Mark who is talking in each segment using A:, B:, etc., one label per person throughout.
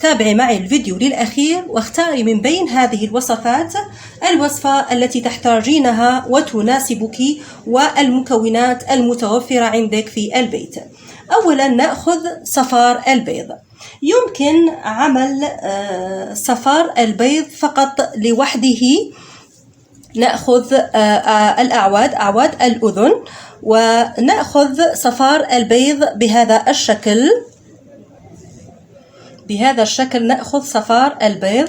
A: تابعي معي الفيديو للأخير واختاري من بين هذه الوصفات الوصفة التي تحتاجينها وتناسبك والمكونات المتوفرة عندك في البيت. أولا نأخذ صفار البيض. يمكن عمل صفار البيض فقط لوحده. نأخذ أعواد الأذن ونأخذ صفار البيض بهذا الشكل. نأخذ صفار البيض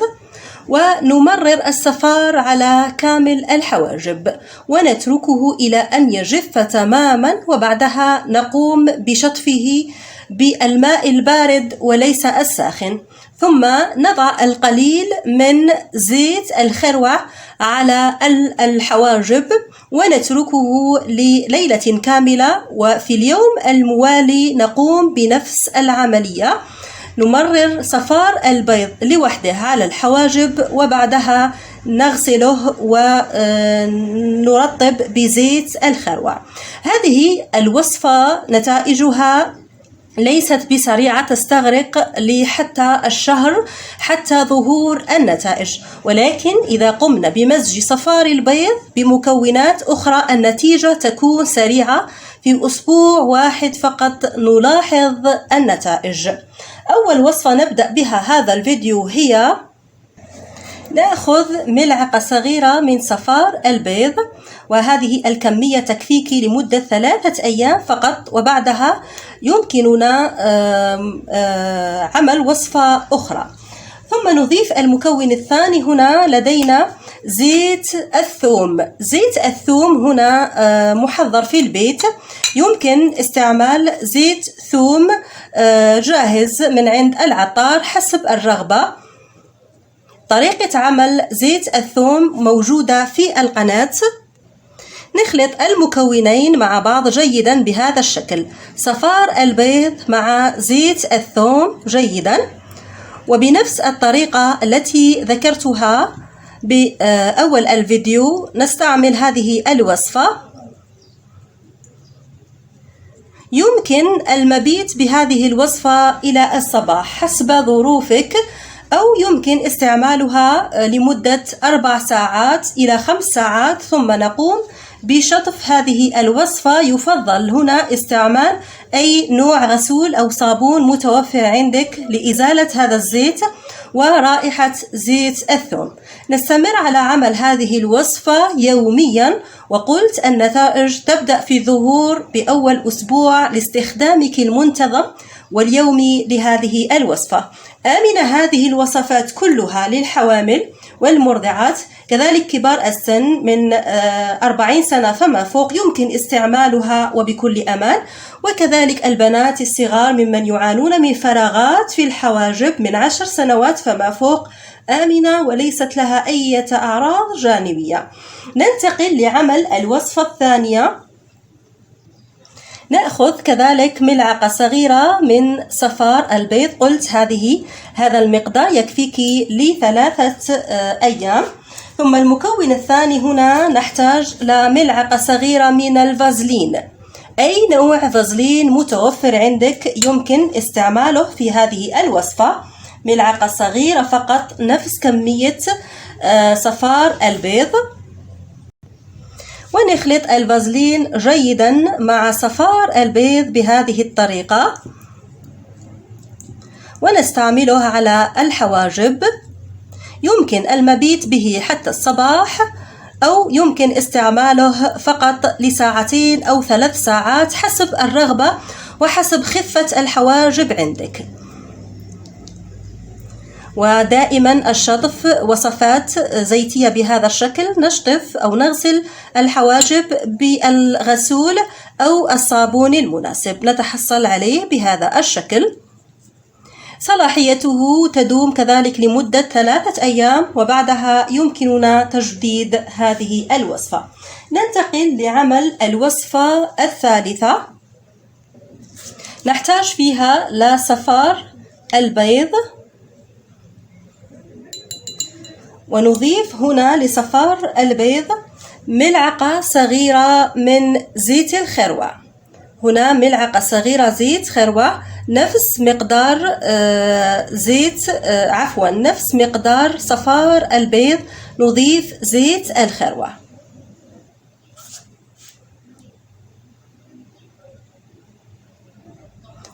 A: ونمرر الصفار على كامل الحواجب ونتركه إلى أن يجف تماما، وبعدها نقوم بشطفه بالماء البارد وليس الساخن، ثم نضع القليل من زيت الخروع على الحواجب ونتركه لليلة كاملة، وفي اليوم الموالي نقوم بنفس العملية. نمرر صفار البيض لوحده على الحواجب وبعدها نغسله ونرطب بزيت الخروع. هذه الوصفة نتائجها ليست بسريعة، تستغرق لحتى الشهر حتى ظهور النتائج، ولكن إذا قمنا بمزج صفار البيض بمكونات أخرى النتيجة تكون سريعة. في أسبوع واحد فقط نلاحظ النتائج. أول وصفة نبدأ بها هذا الفيديو هي نأخذ ملعقة صغيرة من صفار البيض، وهذه الكمية تكفيك لمدة 3 أيام فقط، وبعدها يمكننا عمل وصفة أخرى. ثم نضيف المكون الثاني. هنا لدينا زيت الثوم. زيت الثوم هنا محضر في البيت، يمكن استعمال زيت ثوم جاهز من عند العطار حسب الرغبة. طريقة عمل زيت الثوم موجودة في القناة. نخلط المكونين مع بعض جيدا بهذا الشكل، صفار البيض مع زيت الثوم جيدا، وبنفس الطريقة التي ذكرتها بأول الفيديو نستعمل هذه الوصفة. يمكن المبيت بهذه الوصفة إلى الصباح حسب ظروفك، أو يمكن استعمالها لمدة 4 ساعات إلى 5 ساعات ثم نقوم بشطف هذه الوصفة. يفضل هنا استعمال أي نوع غسول أو صابون متوفر عندك لإزالة هذا الزيت ورائحة زيت الثوم. نستمر على عمل هذه الوصفة يوميا، وقلت النتائج تبدأ في الظهور بأول أسبوع لاستخدامك المنتظم واليومي لهذه الوصفة. آمنة هذه الوصفات كلها للحوامل والمرضعات، كذلك كبار السن من 40 سنة فما فوق يمكن استعمالها وبكل أمان، وكذلك البنات الصغار ممن يعانون من فراغات في الحواجب من 10 سنوات فما فوق آمنة وليست لها أي أعراض جانبية. ننتقل لعمل الوصفة الثانية. نأخذ كذلك ملعقة صغيرة من صفار البيض. قلت هذا المقدار يكفيك ل3 أيام. ثم المكون الثاني هنا نحتاج لملعقة صغيرة من الفازلين. أي نوع فازلين متوفر عندك يمكن استعماله في هذه الوصفة. ملعقة صغيرة فقط، نفس كمية صفار البيض، ونخلط الفازلين جيدا مع صفار البيض بهذه الطريقة ونستعمله على الحواجب. يمكن المبيت به حتى الصباح، أو يمكن استعماله فقط ل2 أو 3 ساعات حسب الرغبة وحسب خفة الحواجب عندك. ودائما الشطف وصفات زيتية بهذا الشكل، نشطف أو نغسل الحواجب بالغسول أو الصابون المناسب نتحصل عليه بهذا الشكل. صلاحيته تدوم كذلك لمدة 3 أيام، وبعدها يمكننا تجديد هذه الوصفة. ننتقل لعمل الوصفة الثالثة. نحتاج فيها لصفار البيض، ونضيف هنا لصفار البيض ملعقة صغيرة من زيت الخروع. هنا ملعقة صغيرة زيت خروع نفس مقدار نفس مقدار صفار البيض نضيف زيت الخروع.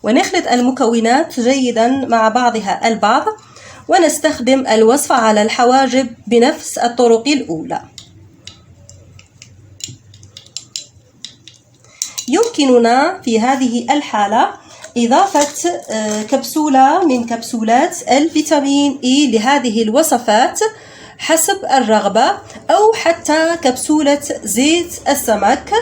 A: ونخلط المكونات جيدا مع بعضها البعض، ونستخدم الوصفة على الحواجب بنفس الطرق الأولى. يمكننا في هذه الحالة إضافة كبسولة من كبسولات الفيتامين إي لهذه الوصفات حسب الرغبة، أو حتى كبسولة زيت السمك.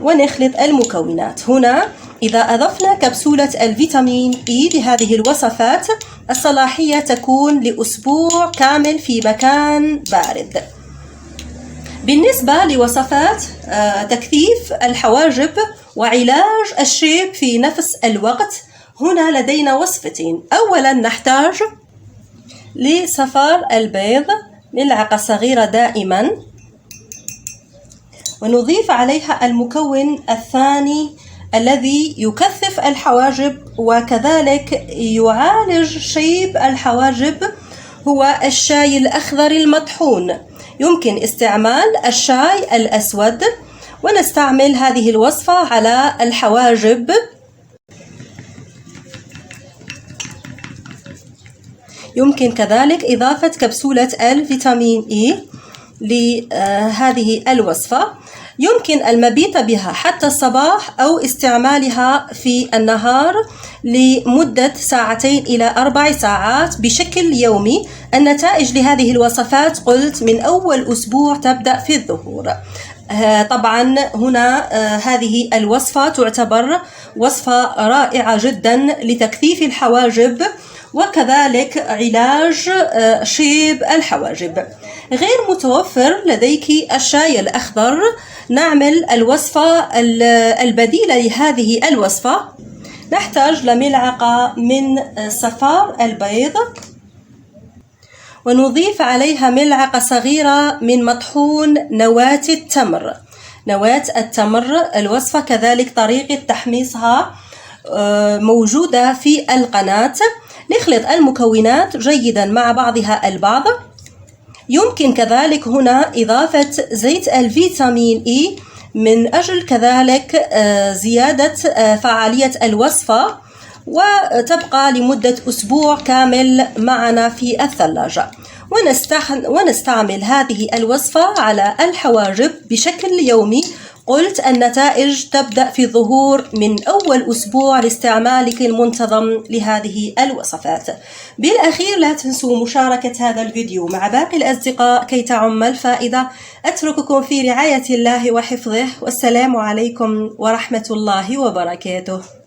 A: ونخلط المكونات. هنا إذا أضفنا كبسولة الفيتامين إي لهذه الوصفات الصلاحية تكون لأسبوع كامل في مكان بارد. بالنسبة لوصفات تكثيف الحواجب وعلاج الشيب في نفس الوقت، هنا لدينا وصفتين. أولا نحتاج لصفار البيض ملعقة صغيرة دائما، ونضيف عليها المكون الثاني الذي يكثف الحواجب وكذلك يعالج شيب الحواجب، هو الشاي الأخضر المطحون. يمكن استعمال الشاي الأسود، ونستعمل هذه الوصفة على الحواجب. يمكن كذلك إضافة كبسولة الفيتامين إي لهذه الوصفة. يمكن المبيت بها حتى الصباح أو استعمالها في النهار لمدة 2 إلى 4 ساعات بشكل يومي. النتائج لهذه الوصفات قلت من أول أسبوع تبدأ في الظهور. طبعا هنا هذه الوصفة تعتبر وصفة رائعة جدا لتكثيف الحواجب وكذلك علاج شيب الحواجب. غير متوفر لديك الشاي الأخضر، نعمل الوصفة البديلة لهذه الوصفة. نحتاج لملعقة من صفار البيض، ونضيف عليها ملعقة صغيرة من مطحون نواة التمر. نواة التمر الوصفة كذلك طريقة تحميصها موجودة في القناة. نخلط المكونات جيدا مع بعضها البعض. يمكن كذلك هنا إضافة زيت الفيتامين إي من أجل كذلك زيادة فعالية الوصفة، وتبقى لمدة أسبوع كامل معنا في الثلاجة. ونستعمل هذه الوصفة على الحواجب بشكل يومي. قلت النتائج تبدأ في الظهور من أول أسبوع لاستعمالك المنتظم لهذه الوصفات. بالأخير لا تنسوا مشاركة هذا الفيديو مع باقي الأصدقاء كي تعم الفائدة. أترككم في رعاية الله وحفظه، والسلام عليكم ورحمة الله وبركاته.